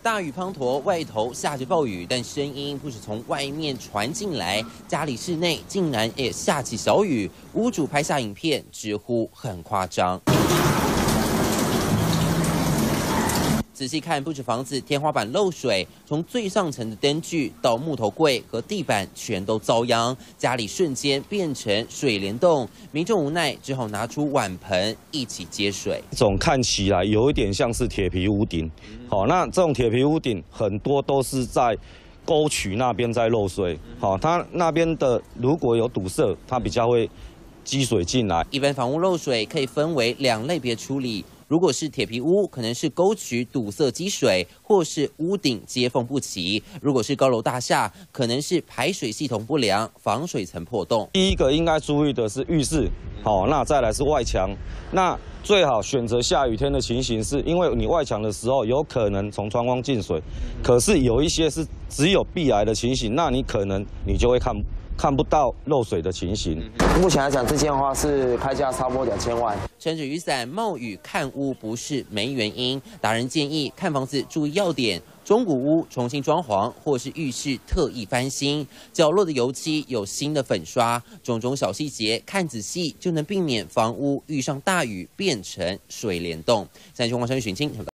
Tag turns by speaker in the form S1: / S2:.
S1: 大雨滂沱，外头下着暴雨，但声音不是从外面传进来，家里室内竟然也下起小雨。屋主拍下影片，直呼很夸张。 仔细看，不止房子天花板漏水，从最上层的灯具到木头柜和地板全都遭殃，家里瞬间变成水帘洞。民众无奈只好拿出碗盆一起接水。
S2: 这种看起来有一点像是铁皮屋顶，好，那这种铁皮屋顶很多都是在沟渠那边在漏水，好，它那边的如果有堵塞，它比较会积水进来。
S1: 一般房屋漏水可以分为2类别处理。 如果是铁皮屋，可能是沟渠堵塞积水，或是屋顶接缝不齐；如果是高楼大厦，可能是排水系统不良、防水层破洞。
S2: 第一个应该注意的是浴室，好，那再来是外墙。那最好选择下雨天的情形，是因为你外墙的时候有可能从窗框进水，可是有一些是只有壁癌的情形，那你可能你就会看不到漏水的情形。
S3: 目前来讲，这件的话是开价差不多2000万。
S1: 撑着雨伞冒雨看屋不是没原因，达人建议看房子注意要点：中古屋重新装潢，或是浴室特意翻新，角落的油漆有新的粉刷，种种小细节看仔细就能避免房屋遇上大雨变成水帘洞。三军黄山许清。